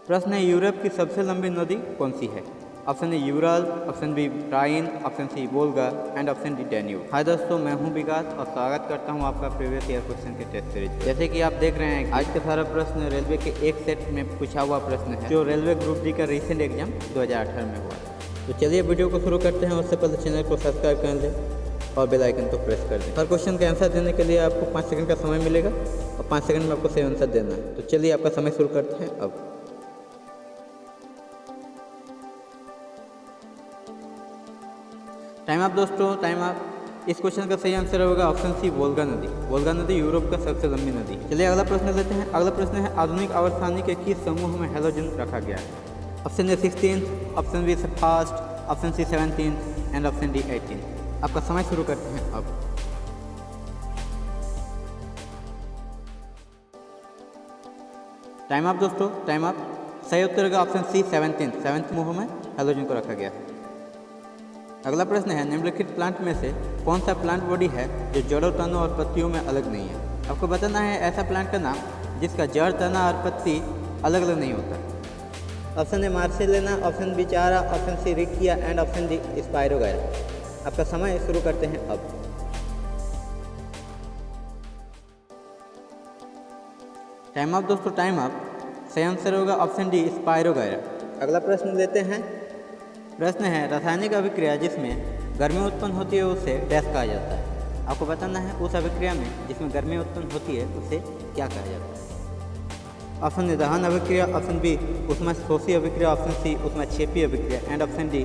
प्रश्न है यूरोप की सबसे लंबी नदी कौन सी है? Option A Ural, option B Rhine, option C Volga and option D Danube. Hi दोस्तों, मैं हूं विकास और स्वागत करता हूं आपका प्रीवियस ईयर क्वेश्चन के टेस्ट सीरीज। जैसे कि आप देख रहे हैं आज का सारा प्रश्न रेलवे के एक सेट में पूछा हुआ प्रश्न है जो रेलवे ग्रुप डी का रिसेंट एग्जाम 2018 में हुआ। तो चलिए वीडियो को शुरू करते हैं। उससे पहले चैनल को सब्सक्राइब कर लें और बेल आइकन को प्रेस कर दें। हर क्वेश्चन का आंसर देने के लिए आपको 5 सेकंड का समय मिलेगा और 5 सेकंड में आपको सही आंसर देना है। तो चलिए आपका समय शुरू करते हैं अब। टाइम आप दोस्तों, टाइम आप। इस क्वेश्चन का सही आंसर होगा ऑप्शन सी वोल्गा नदी। वोल्गा नदी यूरोप का सबसे लंबी नदी। चलिए अगला प्रश्न लेते हैं। अगला प्रश्न है आधुनिक आवर्त सारणी के किस समूह में हैलोजन रखा गया है? Option A 16, option B first, option C 17 and option D 18। आपका समय शुरू करते हैं अब। टाइम आप दोस्तों, टाइम आप। सही उत्तर होगा ऑप्शन सी 17। 7th समूह में हैलोजन को रखा गया है। अगला प्रश्न है निम्नलिखित प्लांट में से कौन सा प्लांट बॉडी है जो जड़ों, तनों और पत्तियों में अलग नहीं है? आपको बताना है ऐसा प्लांट का नाम जिसका जड़, तना और पत्ती अलग अलग नहीं होता। Option A Marsilea, option B Chara, option C Riccia and option D Spirogyra. आपका समय शुरू करते हैं अब। टाइम अप दोस्तों, टाइम अप। सही आंसर होगा ऑप्शन डी स्पाइरोगायरा। अगला प्रश्न लेते हैं। प्रश्न है रासायनिक अभिक्रिया जिसमें गर्मी उत्पन्न होती है उसे डैश कहा जाता है? आपको बताना है उस अभिक्रिया में जिसमें गर्मी उत्पन्न होती है उसे क्या कहा जाता है? ऑप्शन ए दहन अभिक्रिया, ऑप्शन बी ऊष्माशोषी अभिक्रिया, ऑप्शन सी ऊष्माक्षेपी अभिक्रिया एंड ऑप्शन डी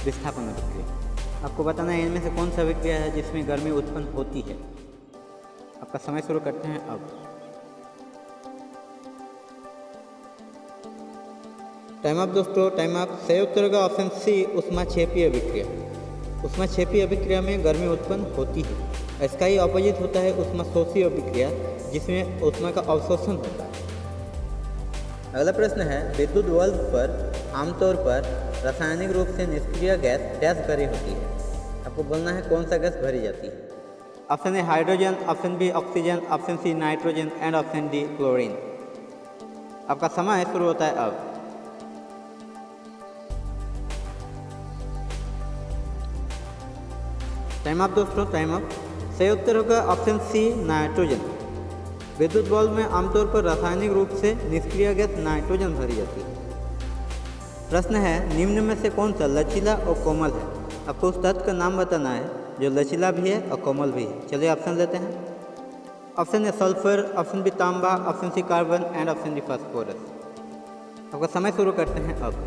विस्थापन अभिक्रिया। आपको बताना है इनमें से कौन सा अभिक्रिया है जिसमें गर्मी उत्पन्न होती है। आपका समय शुरू करते हैं अब। टाइम अप दोस्तों, टाइम अप। सही उत्तर होगा ऑप्शन सी ऊष्माक्षेपी अभिक्रिया। ऊष्माक्षेपी अभिक्रिया में गर्मी उत्पन्न होती है। इसका ही ऑपोजिट होता है ऊष्माशोषी अभिक्रिया जिसमें ऊष्मा का अवशोषण होता है। अगला प्रश्न है विद्युत बल्ब पर आमतौर पर रासायनिक रूप से निष्क्रिय गैस डैश भरी होती है? आपको बोलना है कौन सा गैस भरी जाती है। Option A hydrogen, option B oxygen, option C nitrogen and option D chlorine. आपका समय शुरू होता है अब। टाइम अप दोस्तों, टाइम अप। सही उत्तर होगा ऑप्शन सी नाइट्रोजन। विद्युत बल्ब में आमतौर पर रासायनिक रूप से निष्क्रिय गैस नाइट्रोजन भरी जाती है। प्रश्न है निम्न में से कौन सा लचीला और कोमल है? आपको उस तत्व का नाम बताना है जो लचीला भी है और कोमल भी है। चलिए ऑप्शन लेते हैं। Option A sulphur, option B तांबा, option C carbon and option D phosphorus. आपका समय शुरू करते हैं अब।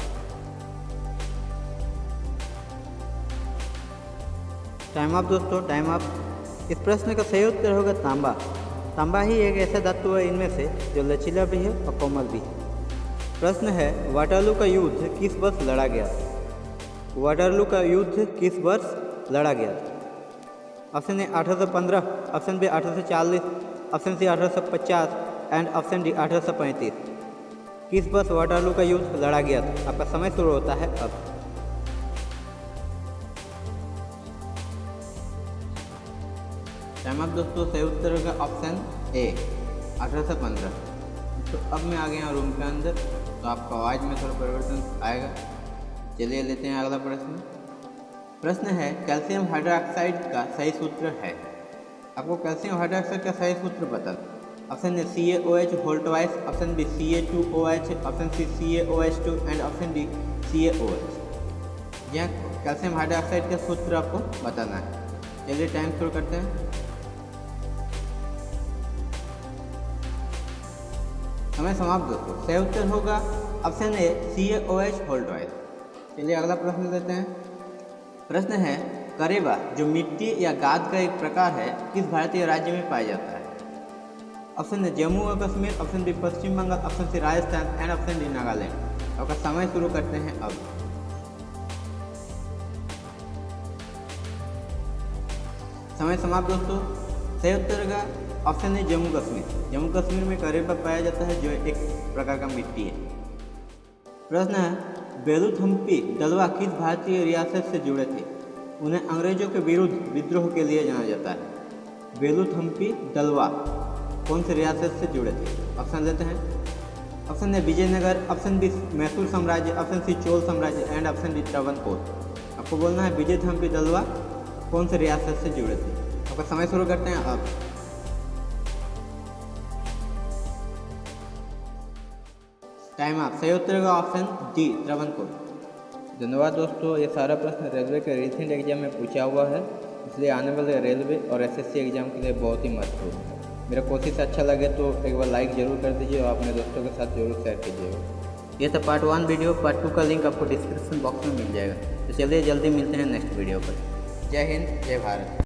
टाइम अप दोस्तों, टाइम अप। इस प्रश्न का सही उत्तर होगा तांबा। तांबा ही एक ऐसा धातु है इनमें से जो लचीला भी है और कोमल भी है। प्रश्न है वाटरलू का युद्ध किस वर्ष लड़ा गया था? वाटरलू का युद्ध किस वर्ष लड़ा गया था? Option A 1815, option B 1840, option C 1850 and option D 1835। किस वर्ष वाटरलू का युद्ध लड़ा गया था? आपका समय शुरू होता है अब। टाइम अप दोस्तों, सही उत्तर होगा ऑप्शन ए 1815। तो अब मैं आ गया रूम के अंदर तो आपको आवाज़ में थोड़ा परिवर्तन आएगा। चलिए लेते हैं अगला प्रश्न। प्रश्न है कैल्शियम हाइड्रोक्साइड का सही सूत्र है? आपको कैल्शियम हाइड्रोक्साइड का सही सूत्र बता। Option A CaOH whole twice, option B Ca2OH, option C CaOH2 and option D CaOH। यह कैल्शियम हाइड्रोक्साइड का सूत्र आपको बताना है। चलिए टाइम शुरू करते हैं। समय समाप्त दोस्तों। सही उत्तर होगा option A CaOH whole twice. चलिए अगला प्रश्न लेते हैं। प्रश्न है करेबा जो मिट्टी या गाद का एक प्रकार है किस भारतीय राज्य में पाया जाता है? ऑप्शन ए जम्मू और Kashmir, option B Paschim Bangal, option C Rajasthan and option D Nagaland. आपका समय शुरू करते हैं अब। समय समाप्त दोस्तों। सही उत्तर होगा ऑप्शन है जम्मू कश्मीर। जम्मू कश्मीर में करेबा पाया जाता है जो एक प्रकार का मिट्टी है। प्रश्न है बेलूथम्पी दलवा किस भारतीय रियासत से जुड़े थे? उन्हें अंग्रेजों के विरुद्ध विद्रोह के लिए जाना जाता है। बेलूथम्पी दलवा कौन सी रियासत से जुड़े थे? ऑप्शन लेते हैं। Option A Vijayanagar, option B Mysore साम्राज्य, ऑप्शन सी चोल साम्राज्य एंड ऑप्शन डी त्रावणकोर। आपको बोलना है विजय थम्पी दलवा कौन से रियासत से जुड़े थे। आपका समय शुरू करते हैं अब। टाइम आप। सही उत्तर होगा ऑप्शन डी त्रावणकोर। धन्यवाद दोस्तों, ये सारा प्रश्न रेलवे के रिसेंट एग्जाम में पूछा हुआ है, इसलिए आने वाले रेलवे और एसएससी एग्जाम के लिए बहुत ही महत्वपूर्ण है। मेरा कोशिश अच्छा लगे तो एक बार लाइक ज़रूर कर दीजिए और अपने दोस्तों के साथ जरूर शेयर कीजिएगा। ये था पार्ट 1 वीडियो, पार्ट 2 का लिंक आपको डिस्क्रिप्शन बॉक्स में मिल जाएगा। तो चलिए जल्दी मिलते हैं नेक्स्ट वीडियो पर। जय हिंद, जय भारत।